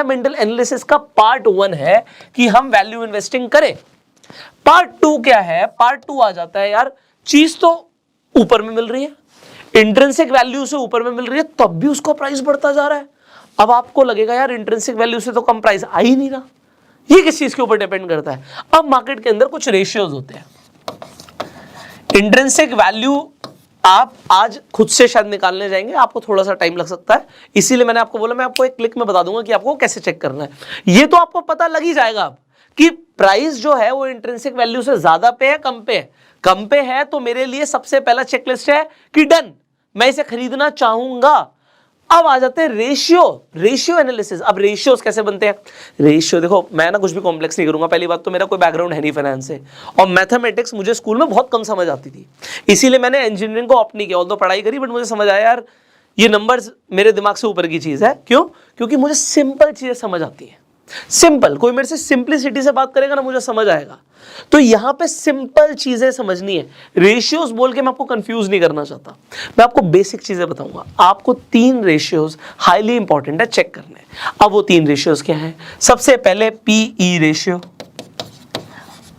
Fundamental analysis का part 1 है कि हम वैल्यू इन्वेस्टिंग करें। पार्ट 2 क्या है? पार्ट 2 आ जाता है यार, चीज तो ऊपर में मिल रही है, इंट्रिंसिक वैल्यू से ऊपर में मिल रही है, तब भी उसका प्राइस बढ़ता जा रहा है। अब आपको लगेगा यार इंट्रिंसिक वैल्यू से तो कम प्राइस आ ही नहीं रहा, ये किस चीज के ऊपर डिपेंड करता है? अब मार्केट के अंदर कुछ रेशियोज होते हैं। इंट्रिंसिक वैल्यू आप आज खुद से शायद निकालने जाएंगे, आपको थोड़ा सा टाइम लग सकता है, इसीलिए मैंने आपको बोला मैं आपको एक क्लिक में बता दूंगा कि आपको कैसे चेक करना है। ये तो आपको पता लग ही जाएगा अब कि प्राइस जो है वो इंट्रिंसिक वैल्यू से ज्यादा पे है, कम पे है। कम पे है तो मेरे लिए सबसे पहला चेकलिस्ट है कि डन, मैं इसे खरीदना चाहूंगा। अब आ जाते हैं रेशियो एनालिसिस। अब रेशियोज कैसे बनते हैं? रेशियो देखो, मैं ना कुछ भी कॉम्प्लेक्स नहीं करूंगा, पहली बात तो मेरा कोई बैकग्राउंड है नहीं फाइनेंस से, और मैथमेटिक्स मुझे स्कूल में बहुत कम समझ आती थी, इसीलिए मैंने इंजीनियरिंग को ऑप्ट नहीं किया। ऑल्दो पढ़ाई करी, बट मुझे समझ आया यार ये नंबर्स मेरे दिमाग से ऊपर की चीज है। क्यों? क्योंकि मुझे सिंपल चीजें समझ आती है। सिंपल, कोई मेरे से सिंपलिसिटी से बात करेगा ना, मुझे समझ आएगा। तो यहां पे सिंपल चीजें समझनी है। रेशियोज बोल के मैं आपको कंफ्यूज नहीं करना चाहता, मैं आपको बेसिक चीजें बताऊंगा। आपको 3 रेशियोज हाईली इंपॉर्टेंट है चेक करने। अब वो 3 रेशियोज क्या हैं? सबसे पहले पीई रेशियो।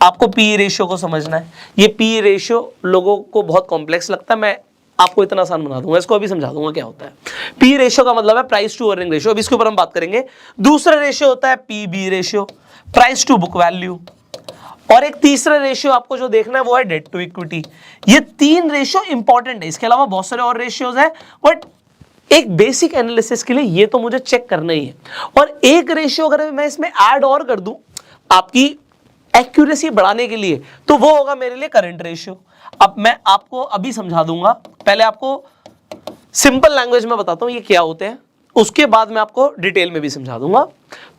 आपको पीई रेशियो को समझना है। ये पीई रेशियो लोगों को बहुत कॉम्प्लेक्स लगता है, मैं आपको इतना आसान बना दूंगा, इसको अभी समझा दूंगा क्या होता है। पी रेशियो का मतलब है प्राइस टू अर्निंग रेशियो, अब इसके ऊपर हम बात करेंगे। दूसरा रेशियो होता है PB ratio, price to book value, और एक तीसरा रेशियो आपको जो देखना है वो है डेट टू इक्विटी। ये 3 रेशियो इंपॉर्टेंट है, इसके अलावा बहुत सारे और रेशियोज हैं, बट एक बेसिक एनालिसिस के लिए ये तो मुझे चेक करना ही है। और एक रेशियो अगर मैं इसमें ऐड और कर दूं आपकी एक्यूरेसी बढ़ाने के लिए, तो वो होगा मेरे लिए करंट रेशियो। अब मैं आपको अभी समझा दूंगा, पहले आपको सिंपल लैंग्वेज में बताता हूं ये क्या होते हैं, उसके बाद मैं आपको डिटेल में भी समझा दूंगा।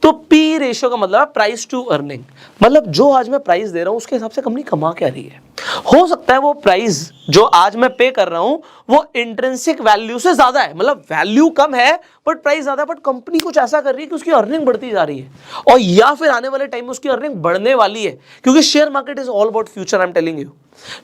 तो पी रेशियो का मतलब है प्राइस टू अर्निंग, मतलब जो आज मैं प्राइस दे रहा हूं उसके हिसाब से कंपनी कमा क्या रही है। हो सकता है वो प्राइस जो आज मैं पे कर रहा हूं वो इंट्रिंसिक वैल्यू से ज्यादा है, मतलब वैल्यू कम है बट प्राइस ज्यादा है, बट कंपनी कुछ ऐसा कर रही है कि उसकी अर्निंग बढ़ती जा रही है, और या फिर आने वाले टाइम में उसकी अर्निंग बढ़ने वाली है, क्योंकि share market is all about future. I am telling you,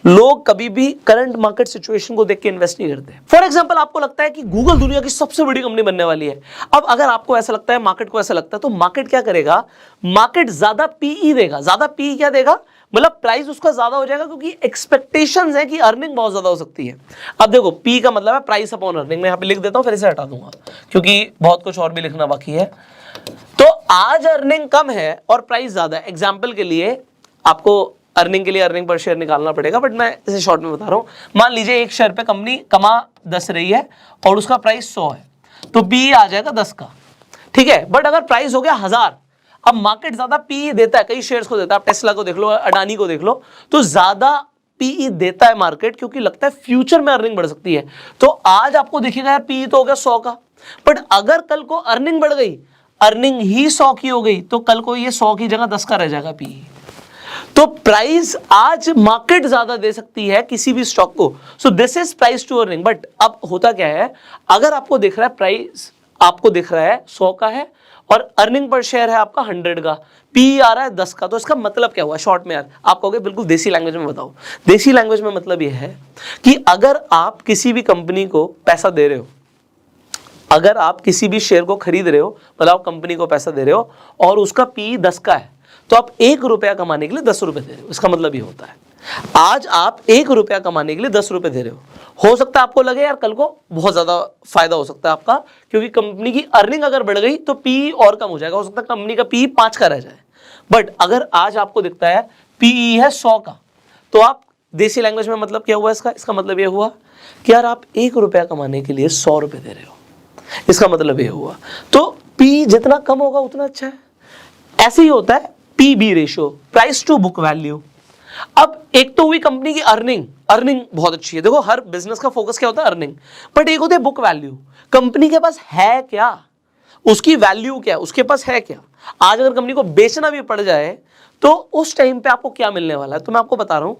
लोग कभी भी करंट मार्केट सिचुएशन को देख के इन्वेस्ट नहीं करते। फॉर एग्जांपल, आपको लगता है कि गूगल दुनिया की सबसे बड़ी कंपनी बनने वाली है। अब अगर आपको ऐसा लगता है, मार्केट को ऐसा लगता है, तो मार्केट क्या करेगा? मार्केट ज्यादा पीई देगा। ज्यादा पीई क्या देगा? मतलब प्राइस उसका ज्यादा हो जाएगा, क्योंकि एक्सपेक्टेशंस है कि अर्निंग बहुत ज्यादा हो सकती है। अब देखो, पी का मतलब है प्राइस अपॉन अर्निंग, मैं यहां पे लिख देता हूं, फिर इसे हटा दूंगा क्योंकि बहुत कुछ और भी लिखना बाकी है। तो आज अर्निंग कम है और प्राइस ज्यादा है। एग्जाम्पल के लिए आपको अर्निंग के लिए अर्निंग पर शेयर निकालना पड़ेगा, बट मैं इसे शॉर्ट में बता रहा हूं। मान लीजिए एक शेयर पे कंपनी कमा 10 रही है और उसका प्राइस 100 है, तो पी आ जाएगा 10 का, ठीक है। बट अगर प्राइस हो गया 1000, अब मार्केट ज्यादा पीई देता है, कई शेयर्स को देता है, आप टेस्ला को देख लो, अडानी को देख लो, तो ज्यादा पीई देता है मार्केट, क्योंकि लगता है फ्यूचर में अर्निंग बढ़ सकती है। तो आज आपको दिखेगा यार पीई तो हो गया 100 का, बट अगर कल को अर्निंग बढ़ गई, अर्निंग ही 100 की हो गई, तो कल को ये 100 की जगह 10 का रह जाएगा पीई। तो प्राइस आज मार्केट ज्यादा दे सकती है किसी भी स्टॉक को, so this is price to earning. But अब होता क्या है, अगर आपको दिख रहा है प्राइस, आपको दिख रहा है 100 का है और अर्निंग पर शेयर है आपका 100 का, पी आ रहा है 10 का, तो इसका मतलब क्या हुआ? शॉर्ट में यार आप कहोगे बिल्कुल देसी लैंग्वेज में बताओ। देसी लैंग्वेज में मतलब यह है कि अगर आप किसी भी कंपनी को पैसा दे रहे हो, अगर आप किसी भी शेयर को खरीद रहे हो, मतलब आप कंपनी को पैसा दे रहे हो और उसका पी 10 का है, तो आप 1 रुपया कमाने के लिए 10 रुपए दे रहे हो। इसका मतलब ये होता है आज आप 1 रुपया कमाने के लिए 10 रुपए दे रहे हो सकता है आपको लगे यार कल को बहुत ज्यादा फायदा हो सकता है आपका, क्योंकि कंपनी की अर्निंग अगर बढ़ गई तो पी और कम हो जाएगा, हो सकता है कंपनी का पी 5 का रह जाए। बट अगर आज आपको दिखता है पीई है 100 का, तो आप देसी लैंग्वेज में मतलब क्या हुआ इसका मतलब ये हुआ कि यार आप 1 रुपया कमाने के लिए 100 रुपए दे रहे हो, इसका मतलब ये हुआ। तो पी जितना कम होगा उतना अच्छा है। ऐसे ही होता है PB ratio, price to book value. अब एक तो हुई कंपनी की अर्निंग बहुत अच्छी है, देखो हर बिजनेस का फोकस क्या होता है? अर्निंग। बट एक होता है बुक वैल्यू, कंपनी के पास है क्या, उसकी वैल्यू क्या, उसके पास है क्या। आज अगर कंपनी को बेचना भी पड़ जाए तो उस टाइम पे आपको क्या मिलने वाला है, तो मैं आपको बता रहा हूं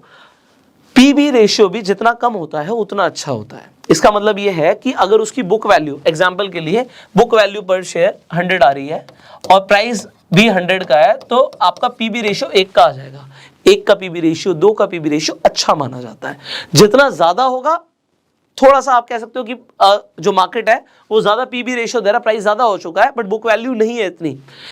पीबी रेशियो भी जितना कम होता है उतना अच्छा होता है। इसका मतलब यह है कि अगर उसकी बुक वैल्यू, एग्जांपल के लिए बुक वैल्यू पर शेयर 100 आ रही है और प्राइस भी 100 का है, तो आपका पीबी रेशियो 1 का आ जाएगा। 1 का पीबी रेशियो, 2 का पीबी रेशियो अच्छा माना जाता है। जितना ज्यादा होगा थोड़ा सा आप कह सकते हो कि जो मार्केट है वो ज्यादा पीबी रेशियो दे रहा है, प्राइस ज्यादा हो चुका है, बट बुक वैल्यू नहीं है इतनी।